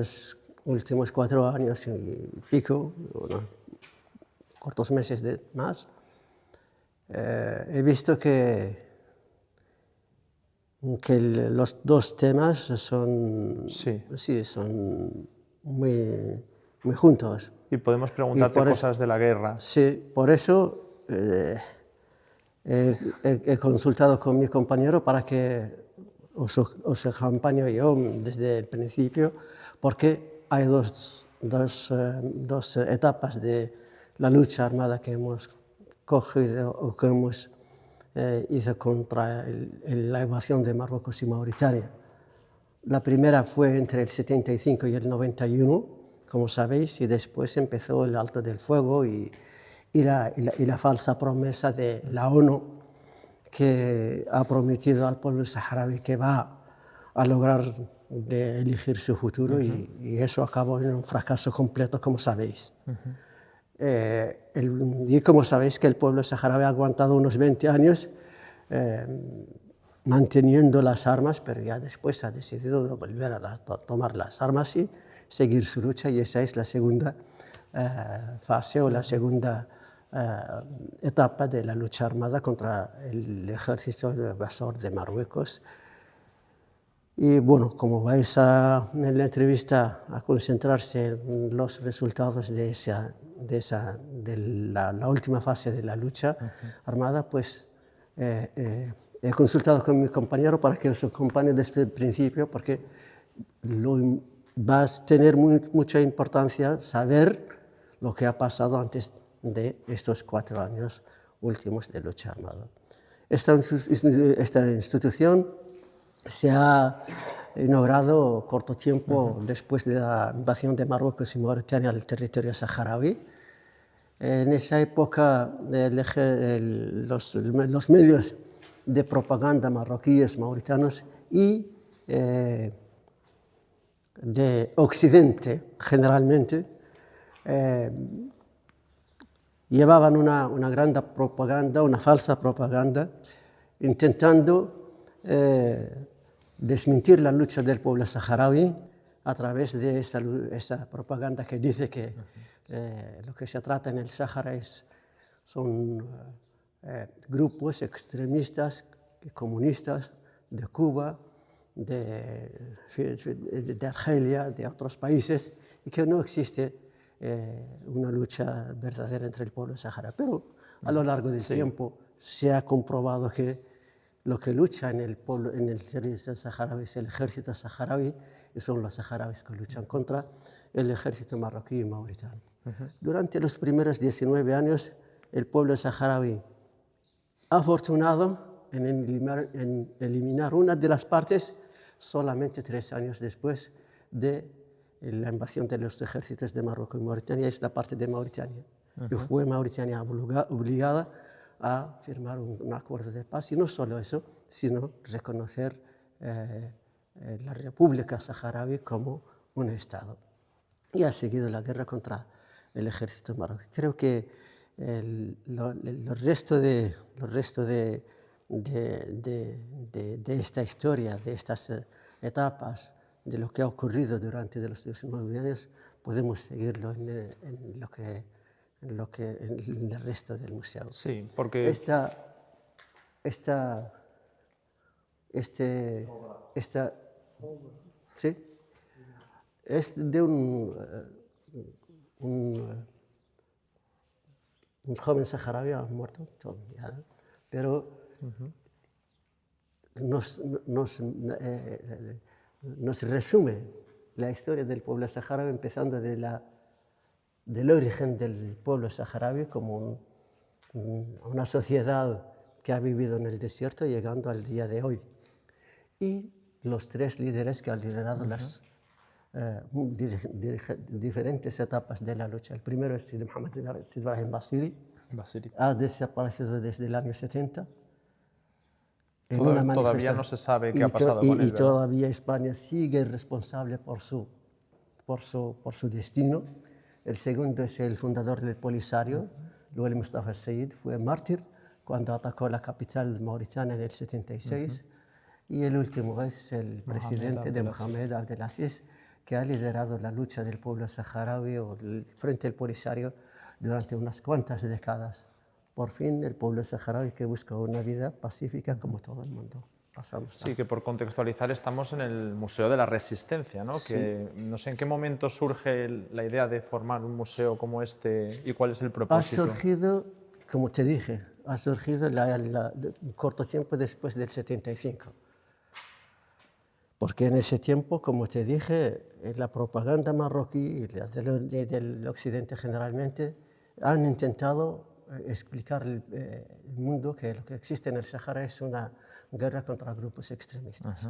Los últimos 4 años y pico, unos cortos meses más, he visto que los dos temas son, Sí. sí, son muy, muy juntos. Y podemos Y preguntarte por cosas de la guerra. Sí, por eso he consultado con mi compañero para que os acompañe yo desde el principio, porque hay dos etapas de la lucha armada que hemos cogido o que hemos hizo contra la invasión de Marruecos y Mauritania. La primera fue entre el 75 y el 91, como sabéis, y después empezó el alto del fuego y la falsa promesa de la ONU, que ha prometido al pueblo saharaui que va a lograr elegir su futuro, y eso acabó en un fracaso completo, como sabéis. Y como sabéis que el pueblo saharaui ha aguantado unos 20 años manteniendo las armas, pero ya después ha decidido volver a tomar las armas y seguir su lucha, y esa es la segunda fase o la segunda etapa de la lucha armada contra el ejército invasor de Marruecos. Y bueno, como vais en la entrevista a concentrarse en los resultados de la última fase de la lucha armada, pues he consultado con mi compañero para que os acompañe desde el principio, porque va a tener mucha importancia saber lo que ha pasado antes de estos 4 años últimos de lucha armada. Esta institución se ha inaugurado corto tiempo después de la invasión de Marruecos y Mauritania al territorio saharaui. En esa época los medios de propaganda marroquíes, mauritanos y de Occidente generalmente llevaban una gran propaganda, una falsa propaganda, intentando desmentir la lucha del pueblo saharaui a través de esa propaganda que dice que lo que se trata en el Sáhara son grupos extremistas y comunistas de Cuba, de Argelia, de otros países, y que no existe una lucha verdadera entre el pueblo saharaui. Pero a lo largo del tiempo se ha comprobado que lo que lucha en el territorio saharaui es el ejército saharaui, y son los saharauis que luchan contra el ejército marroquí y mauritano. Durante los primeros 19 años, el pueblo saharaui afortunado en eliminar una de las partes solamente 3 años después de la invasión de los ejércitos de Marruecos y Mauritania, es la parte de Mauritania. Y fue Mauritania obligada a firmar un acuerdo de paz, y no solo eso, sino reconocer la República Saharaui como un Estado. Y ha seguido la guerra contra el ejército marroquí. Creo que el resto de esta historia, de estas etapas, de lo que ha ocurrido durante los 19 años, podemos seguirlo en el resto del museo. Sí, porque... ¿sí? Es de un joven saharaui muerto, pero nos resume la historia del pueblo saharaui, empezando del origen del pueblo saharaui como una sociedad que ha vivido en el desierto, llegando al día de hoy. Y los 3 líderes que han liderado las diferentes etapas de la lucha. El primero es Sidi Mohamed Ibrahim Basiri. Ha desaparecido desde el año 70. Todavía no se sabe qué ha pasado con él, y todavía España sigue responsable por su destino. El segundo es el fundador del Polisario, Luel Mustafa Said, fue mártir cuando atacó la capital mauritana en el 76. Y el último es el presidente de Mohamed Abdelaziz, que ha liderado la lucha del pueblo saharaui o el Frente Polisario durante unas cuantas décadas. Por fin el pueblo saharaui que busca una vida pacífica como todo el mundo. Sí, que por contextualizar estamos en el Museo de la Resistencia, ¿no? Sí. Que no sé en qué momento surge la idea de formar un museo como este y cuál es el Ha propósito. surgido, como te dije, ha surgido un corto tiempo después del 75. Porque en ese tiempo, como te dije, la propaganda marroquí y la del occidente generalmente han intentado explicar al mundo que lo que existe en el Sahara es una guerra contra grupos extremistas.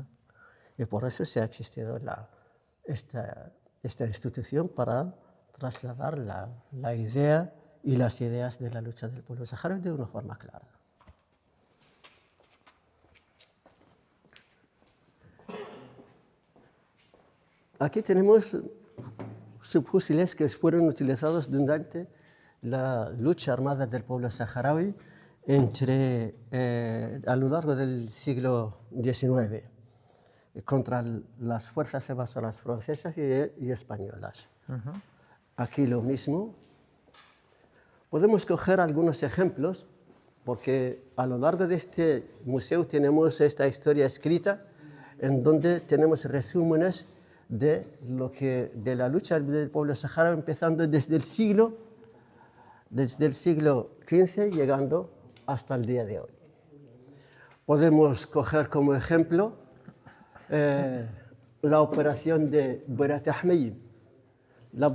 Y por eso se ha existido esta institución para trasladar la idea y las ideas de la lucha del pueblo saharaui de una forma clara. Aquí tenemos subfusiles que fueron utilizados durante la lucha armada del pueblo saharaui a lo largo del siglo XIX contra las fuerzas invasoras francesas y españolas. Aquí lo mismo. Podemos coger algunos ejemplos porque a lo largo de este museo tenemos esta historia escrita en donde tenemos resúmenes de la lucha del pueblo saharaui empezando desde el siglo XV llegando hasta el día de hoy. Podemos coger como ejemplo la operación de Buerat Ahmeyim. La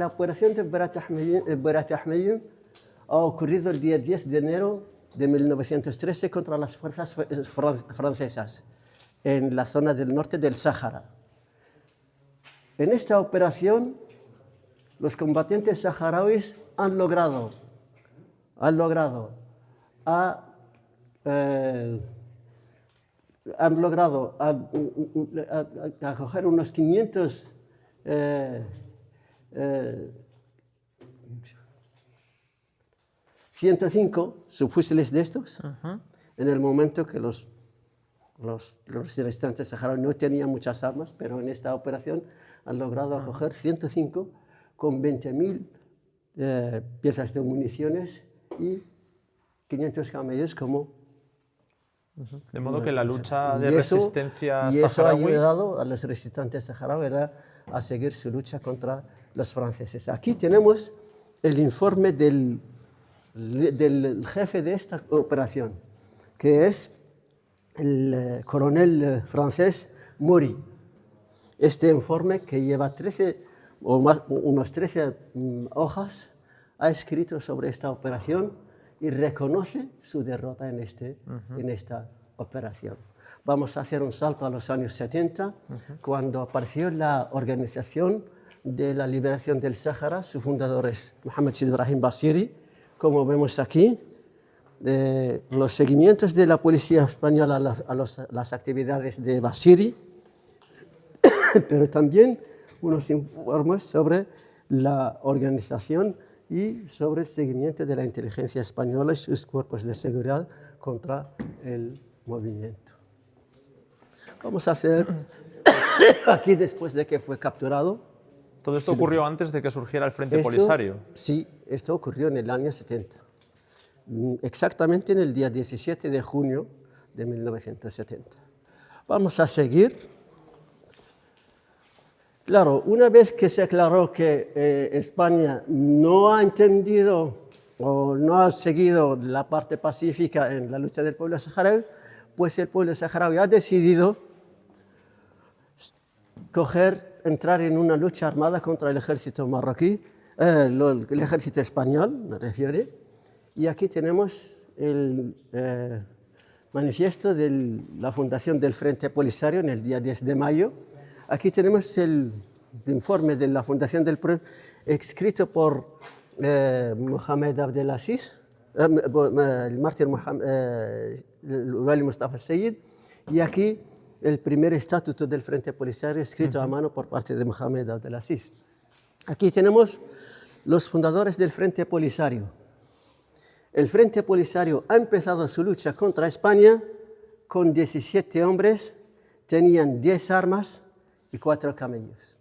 operación de Buerat Ahmeyim ha ocurrido el día 10 de enero de 1913 contra las fuerzas francesas en la zona del norte del Sáhara. En esta operación, los combatientes saharauis han logrado acoger unos 105 subfusiles de estos, en el momento que los restantes saharauis no tenían muchas armas, pero en esta operación han logrado acoger 105 con 20.000 piezas de municiones y 500 camellos como... De modo que la lucha de saharaui... resistencia Y eso ha saharaui... ayudado a los resistentes saharauis a seguir su lucha contra los franceses. Aquí tenemos el informe del jefe de esta operación, que es el coronel francés Maury. Este informe, que lleva unos 13 hojas, ha escrito sobre esta operación y reconoce su derrota en esta operación. Vamos a hacer un salto a los años 70, cuando apareció la Organización de la Liberación del Sáhara. Su fundador es Mohamed Sid Brahim Basiri. Como vemos aquí, los seguimientos de la policía española a las actividades de Basiri, pero también unos informes sobre la organización y sobre el seguimiento de la inteligencia española y sus cuerpos de seguridad contra el movimiento. Vamos a hacer aquí después de que fue capturado. ¿Todo esto ocurrió antes de que surgiera el Frente Polisario? Sí, esto ocurrió en el año 70, exactamente en el día 17 de junio de 1970. Vamos a seguir. Claro, una vez que se aclaró que España no ha entendido o no ha seguido la parte pacífica en la lucha del pueblo saharaui, pues el pueblo saharaui ha decidido entrar en una lucha armada contra el ejército marroquí, el ejército español, me refiero, y aquí tenemos el manifiesto de la fundación del Frente Polisario en el día 10 de mayo. Aquí tenemos el informe de la fundación del PROE escrito por Mohamed Abdelaziz, el mártir Wali Mustafa Seyid, y aquí el primer estatuto del Frente Polisario escrito a mano por parte de Mohamed Abdelaziz. Aquí tenemos los fundadores del Frente Polisario. El Frente Polisario ha empezado su lucha contra España con 17 hombres, tenían 10 armas y 4 camellos.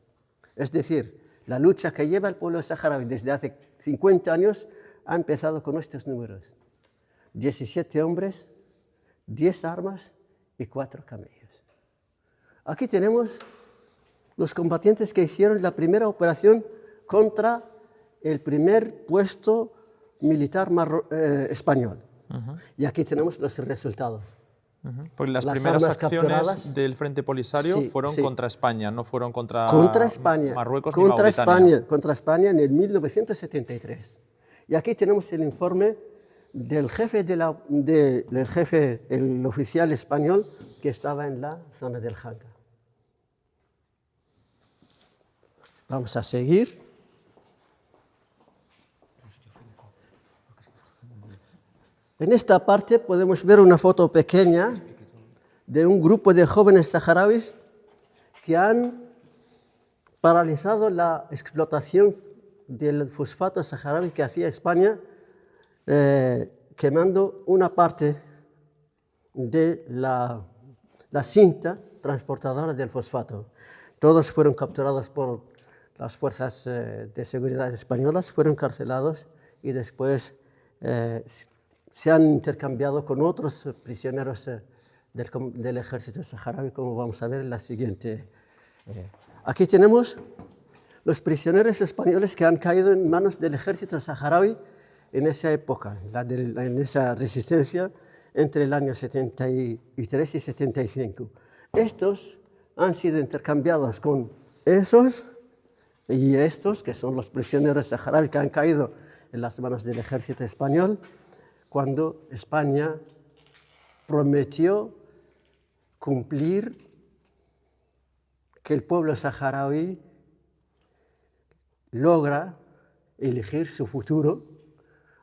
Es decir, la lucha que lleva el pueblo saharaui desde hace 50 años ha empezado con estos números. 17 hombres, 10 armas y 4 camellos. Aquí tenemos los combatientes que hicieron la primera operación contra el primer puesto militar español. Y aquí tenemos los resultados. Porque las primeras armas acciones capturadas del Frente Polisario fueron contra España, no fueron contra España, Marruecos ni Mauritania. Contra España en el 1973. Y aquí tenemos el informe del jefe, el oficial español que estaba en la zona del Janga. Vamos a seguir. En esta parte podemos ver una foto pequeña de un grupo de jóvenes saharauis que han paralizado la explotación del fosfato saharaui que hacía España, quemando una parte de la cinta transportadora del fosfato. Todos fueron capturados por las fuerzas de seguridad españolas, fueron encarcelados y después se han intercambiado con otros prisioneros del ejército saharaui, como vamos a ver en la siguiente. Aquí tenemos los prisioneros españoles que han caído en manos del ejército saharaui en esa época, en esa resistencia entre el año 73 y 75. Estos han sido intercambiados con esos y estos, que son los prisioneros saharauis que han caído en las manos del ejército español, cuando España prometió cumplir que el pueblo saharaui logra elegir su futuro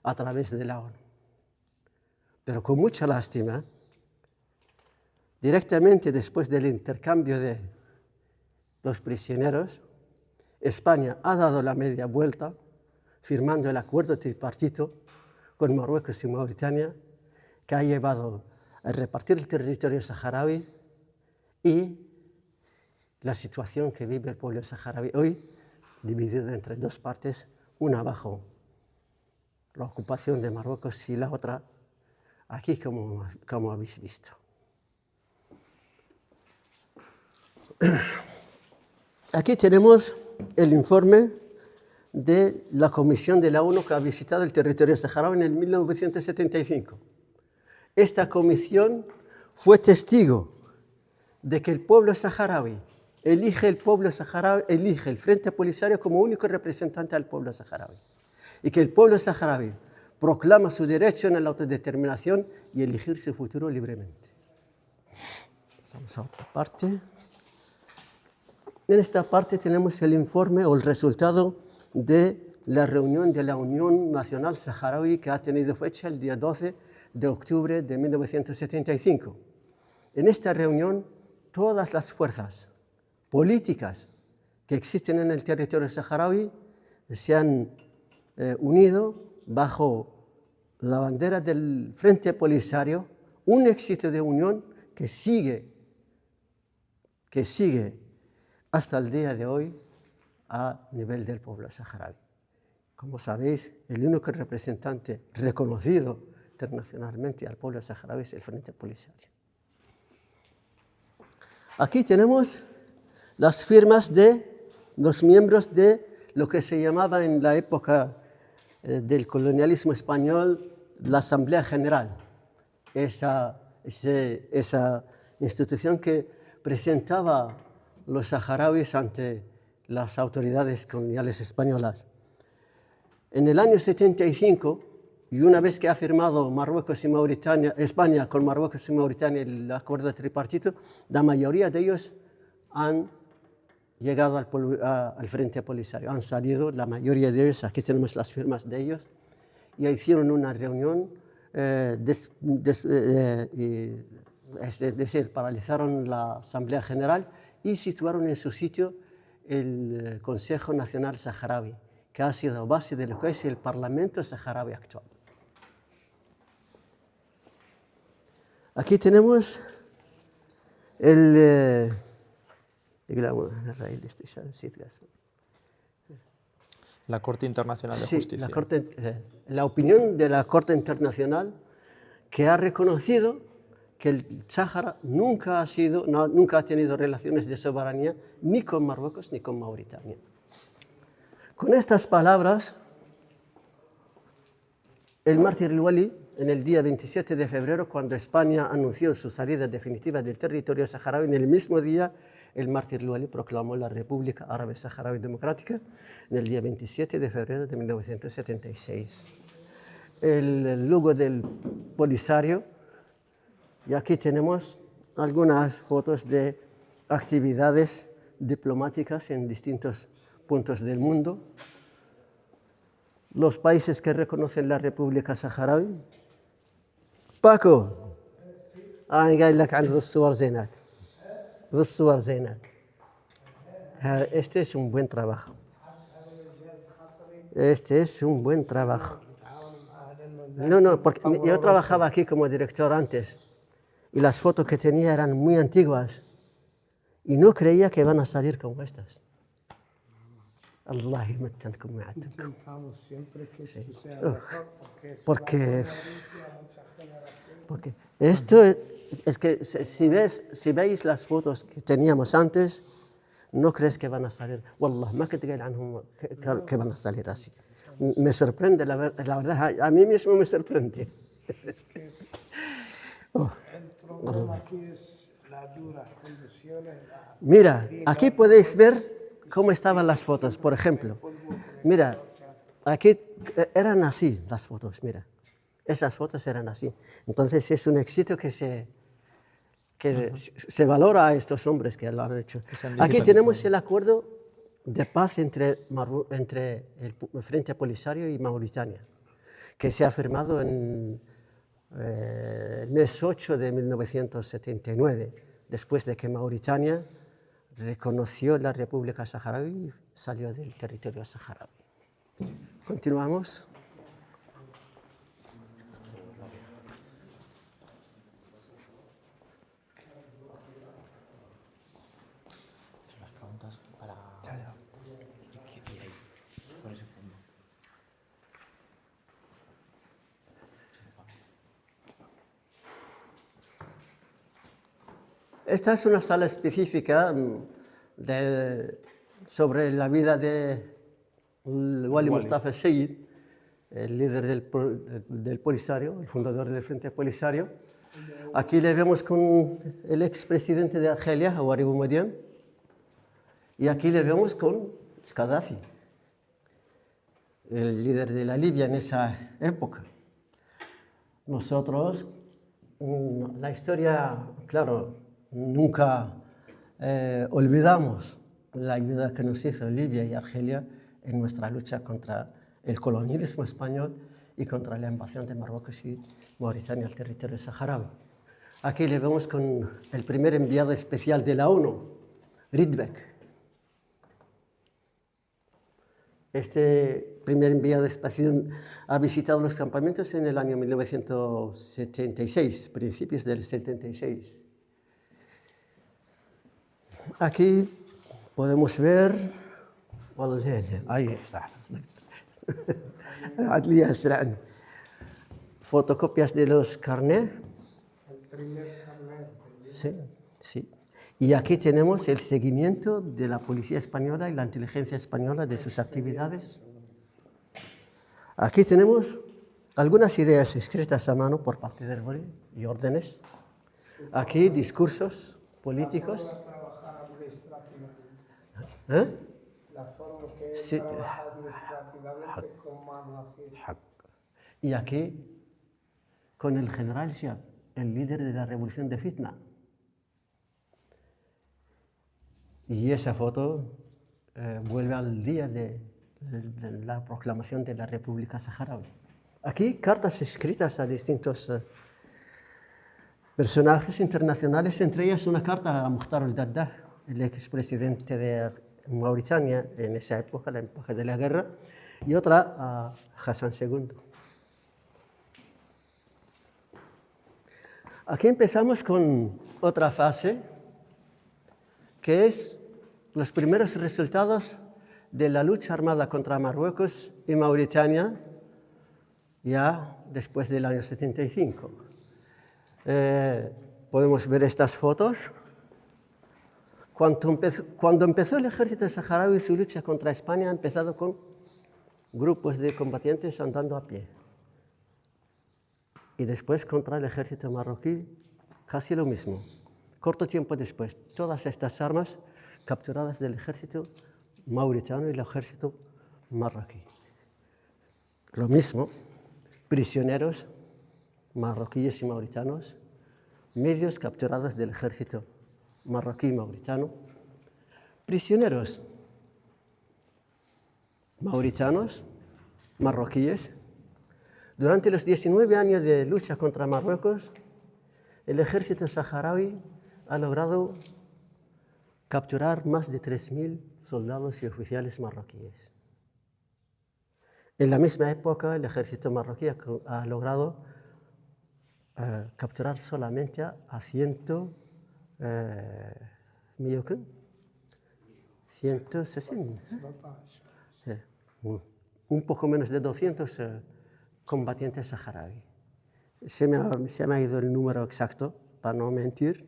a través de la ONU. Pero con mucha lástima, directamente después del intercambio de los prisioneros, España ha dado la media vuelta, firmando el acuerdo tripartito con Marruecos y Mauritania, que ha llevado a repartir el territorio saharaui y la situación que vive el pueblo saharaui hoy, dividido entre dos partes, una bajo la ocupación de Marruecos y la otra aquí, como habéis visto. Aquí tenemos el informe de la Comisión de la ONU que ha visitado el territorio saharaui en el 1975. Esta comisión fue testigo de que el pueblo saharaui elige el Frente Polisario como único representante del pueblo saharaui y que el pueblo saharaui proclama su derecho en la autodeterminación y elegir su futuro libremente. Pasamos a otra parte. En esta parte tenemos el informe o el resultado de la reunión de la Unión Nacional Saharaui que ha tenido fecha el día 12 de octubre de 1975. En esta reunión, todas las fuerzas políticas que existen en el territorio saharaui se han unido bajo la bandera del Frente Polisario, un éxito de unión que sigue hasta el día de hoy a nivel del pueblo saharaui. Como sabéis, el único representante reconocido internacionalmente al pueblo saharaui es el Frente Polisario. Aquí tenemos las firmas de los miembros de lo que se llamaba en la época del colonialismo español la Asamblea General, esa institución que presentaba los saharauis ante las autoridades coloniales españolas. En el año 75, y una vez que ha firmado España con Marruecos y Mauritania el acuerdo tripartito, la mayoría de ellos han llegado al Frente Polisario, han salido, la mayoría de ellos, aquí tenemos las firmas de ellos, y hicieron una reunión, es decir, paralizaron la Asamblea General y situaron en su sitio el Consejo Nacional Saharaui, que ha sido base de lo que es el Parlamento Saharaui actual. Aquí tenemos La Corte Internacional de Sí, Justicia. la opinión de la Corte Internacional, que ha reconocido que el Sáhara nunca ha tenido relaciones de soberanía ni con Marruecos ni con Mauritania. Con estas palabras, el mártir El Wali, en el día 27 de febrero, cuando España anunció su salida definitiva del territorio saharaui, en el mismo día, el mártir El Wali proclamó la República Árabe Saharaui Democrática en el día 27 de febrero de 1976. El logo del Polisario, y aquí tenemos algunas fotos de actividades diplomáticas en distintos puntos del mundo. Los países que reconocen la República Saharaui. Paco, قايل لك عن ذو الصور زينات. ذو الصور زينات. Este es un buen trabajo. Este es un buen trabajo. No, porque yo trabajaba aquí como director antes y las fotos que tenía eran muy antiguas y no creía que iban a salir como estas. Allah يمتنكم ويعدكم. Porque esto es que si veis las fotos que teníamos antes, no crees que van a salir. Wallah, ما كنت قايل عنهم que van a salir así. Me sorprende, la verdad, a mí mismo me sorprende. Es que el problema aquí es la dura condiciones. Mira, aquí podéis ver cómo estaban las fotos, por ejemplo. Mira, aquí eran así las fotos, mira. Esas fotos eran así. Entonces es un éxito que se valora a estos hombres que lo han hecho. Aquí tenemos el acuerdo de paz entre el Frente Polisario y Mauritania, que se ha firmado en el mes 8 de 1979, después de que Mauritania reconoció la República Saharaui y salió del territorio saharaui. Continuamos. Esta es una sala específica sobre la vida de Wali Mustafa Seyid, el líder del Polisario, el fundador del Frente Polisario. Aquí le vemos con el expresidente de Argelia, Houari Boumediene, y aquí le vemos con Gaddafi, el líder de la Libia en esa época. Nosotros, la historia, claro, nunca olvidamos la ayuda que nos hizo Libia y Argelia en nuestra lucha contra el colonialismo español y contra la invasión de Marruecos y Mauritania al territorio saharaui. Aquí le vemos con el primer enviado especial de la ONU, Rydbeck. Este primer enviado especial ha visitado los campamentos en el año 1976, principios del 76. Aquí podemos ver, ahí está, fotocopias de los carnés. El primer carnet. Sí. Y aquí tenemos el seguimiento de la policía española y la inteligencia española de sus actividades. Aquí tenemos algunas ideas escritas a mano por parte del Wali y órdenes. Aquí discursos políticos. La forma que él trabaja administrativamente con manos así. Y aquí con el general Shab, el líder de la revolución de Fitna. Y esa foto vuelve al día de la proclamación de la República Saharaui. Aquí cartas escritas a distintos personajes internacionales, entre ellas una carta a Mukhtar al-Daddah, el expresidente de Mauritania en esa época, la época de la guerra, y otra a Hassan II. Aquí empezamos con otra fase, que es los primeros resultados de la lucha armada contra Marruecos y Mauritania ya después del año 75. Podemos ver estas fotos. Cuando empezó el ejército saharaui su lucha contra España, ha empezado con grupos de combatientes andando a pie. Y después contra el ejército marroquí, casi lo mismo. Corto tiempo después, todas estas armas capturadas del ejército mauritano y el ejército marroquí. Lo mismo, prisioneros marroquíes y mauritanos, medios capturados del ejército marroquí y mauritano, prisioneros mauritanos, marroquíes. Durante los 19 años de lucha contra Marruecos, el ejército saharaui ha logrado capturar más de 3.000 soldados y oficiales marroquíes. En la misma época, el ejército marroquí ha logrado capturar solamente a 160, un poco menos de 200 combatientes saharauis. Se me ha ido el número exacto, para no mentir,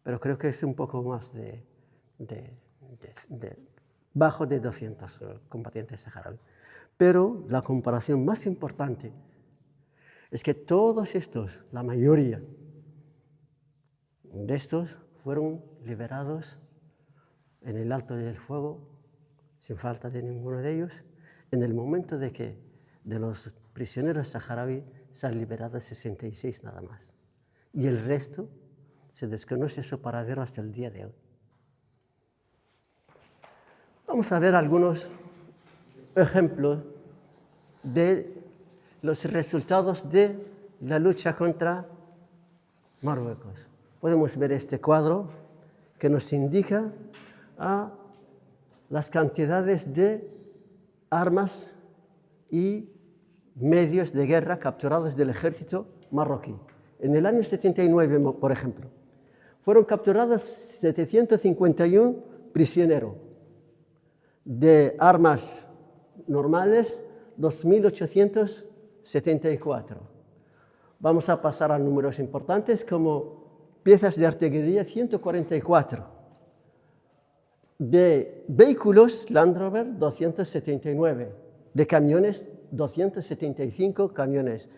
pero creo que es un poco más bajo de 200 combatientes saharauis. Pero la comparación más importante es que todos estos, la mayoría de estos, fueron liberados en el alto del fuego, sin falta de ninguno de ellos, en el momento de que de los prisioneros saharauis se han liberado 66 nada más. Y el resto se desconoce su paradero hasta el día de hoy. Vamos a ver algunos ejemplos de los resultados de la lucha contra Marruecos. Podemos ver este cuadro que nos indica las cantidades de armas y medios de guerra capturados del ejército marroquí. En el año 79, por ejemplo, fueron capturados 751 prisioneros de armas normales, 2.874. Vamos a pasar a números importantes como piezas de artillería, 144. De vehículos, Land Rover, 279. De camiones, 275 camiones.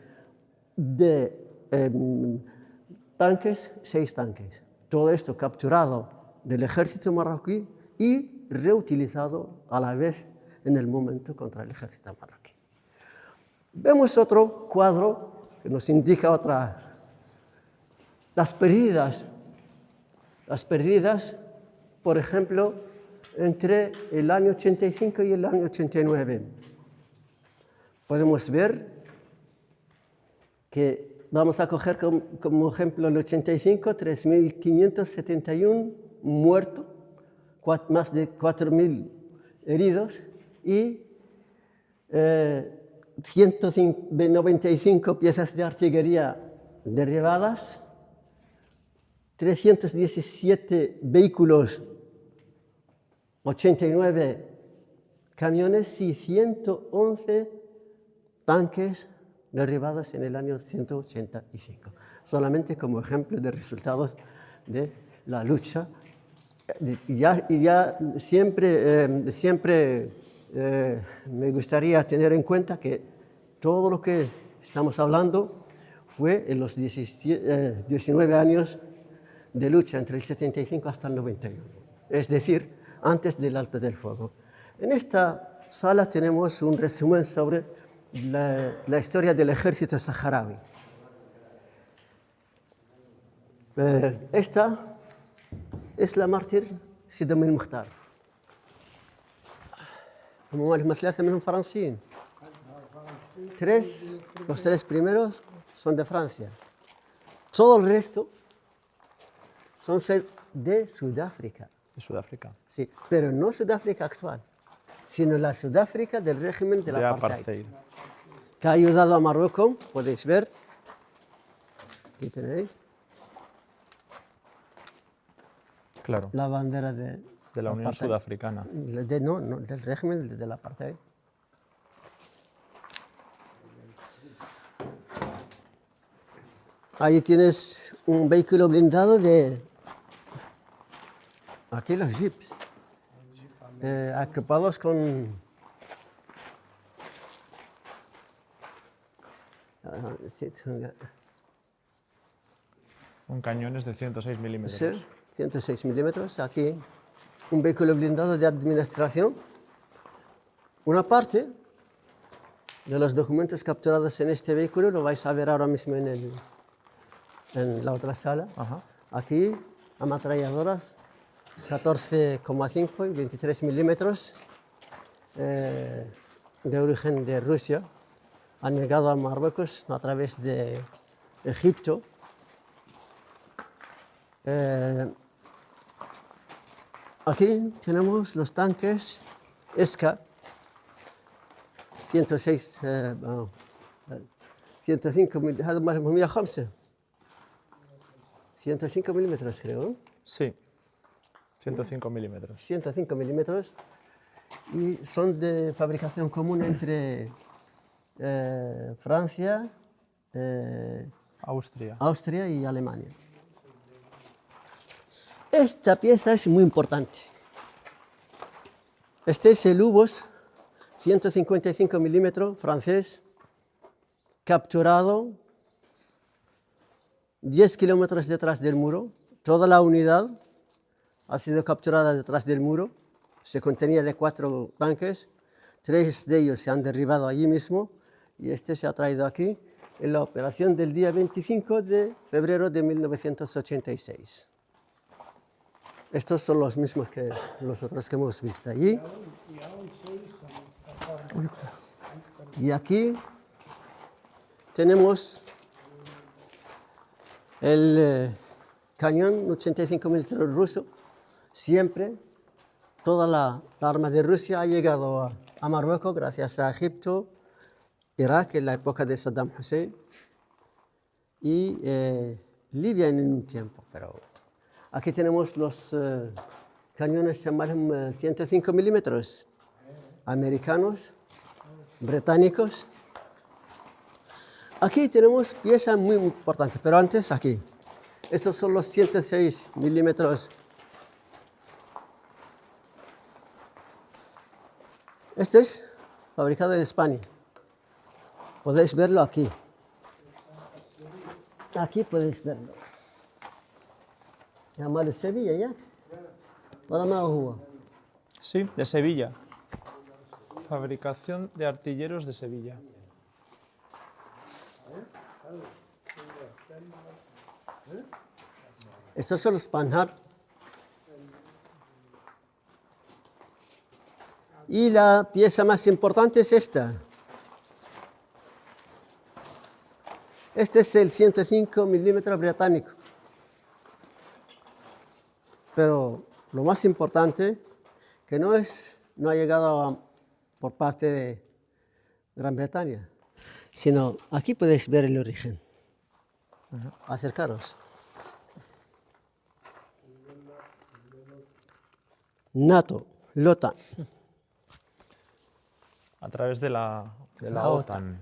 De tanques, 6 tanques. Todo esto capturado del ejército marroquí y reutilizado a la vez en el momento contra el ejército marroquí. Vemos otro cuadro que nos indica las pérdidas, por ejemplo, entre el año 85 y el año 89. Podemos ver que vamos a coger como ejemplo el 85, 3.571 muertos, más de 4.000 heridos y 195 piezas de artillería derribadas, 317 vehículos, 89 camiones y 111 tanques derribados en el año 185. Solamente como ejemplo de resultados de la lucha. Ya siempre me gustaría tener en cuenta que todo lo que estamos hablando fue en los 19 años de lucha entre el 75 hasta el 91, es decir, antes del alto del fuego. En esta sala tenemos un resumen sobre la historia del ejército saharaui. Esta es la mártir سيدة من المختار. هم ثلاثة منهم فرنسيين. Los tres primeros son de Francia. Todo el resto son de Sudáfrica. De Sudáfrica. Sí, pero no Sudáfrica actual, sino la Sudáfrica del régimen de la apartheid, que ha ayudado a Marruecos, podéis ver. Aquí tenéis. Claro. La bandera de de la Unión Apartheid. Sudafricana. No, del régimen del apartheid. Ahí tienes un vehículo blindado de... Aquí los jeeps. Equipados con... Con cañones de 106 milímetros. Sí, 106 milímetros. Aquí un vehículo blindado de administración. Una parte de los documentos capturados en este vehículo lo vais a ver ahora mismo en la otra sala. Ajá. Aquí, ametralladoras 14,5 y 23 milímetros de origen de Rusia. Han llegado a Marruecos a través de Egipto. Aquí tenemos los tanques ESCA 106 105 105 milímetros creo, ¿no? Sí, 105 milímetros. 105 milímetros y son de fabricación común entre Francia, Austria. Y Alemania. Esta pieza es muy importante. Este es el U-Boot 155 milímetros francés, capturado 10 kilómetros detrás del muro. Toda la unidad ha sido capturada detrás del muro. Se contenía de 4 tanques, 3 de ellos se han derribado allí mismo y este se ha traído aquí en la operación del día 25 de febrero de 1986. Estos son los mismos que los otros que hemos visto allí. Y aquí tenemos el cañón 85 milímetros ruso. Siempre toda la arma de Rusia ha llegado a Marruecos gracias a Egipto, Irak en la época de Saddam Hussein y Libia en un tiempo. Pero aquí tenemos los cañones llamados 105 milímetros americanos, británicos. Aquí tenemos piezas muy importantes, pero antes aquí. Estos son los 106 milímetros. Este es fabricado en España. Podéis verlo aquí. Aquí podéis verlo. Llamado Sevilla, ¿ya? ¿Para هو؟ Sí, de Sevilla. Fabricación de artilleros de Sevilla. Estos son los Panhard. Y la pieza más importante es esta. Este es el 105 milímetros británico. Pero lo más importante, que no ha llegado por parte de Gran Bretaña, sino aquí podéis ver el origen. Acercaros. NATO, LOTAN. A través de la La OTAN.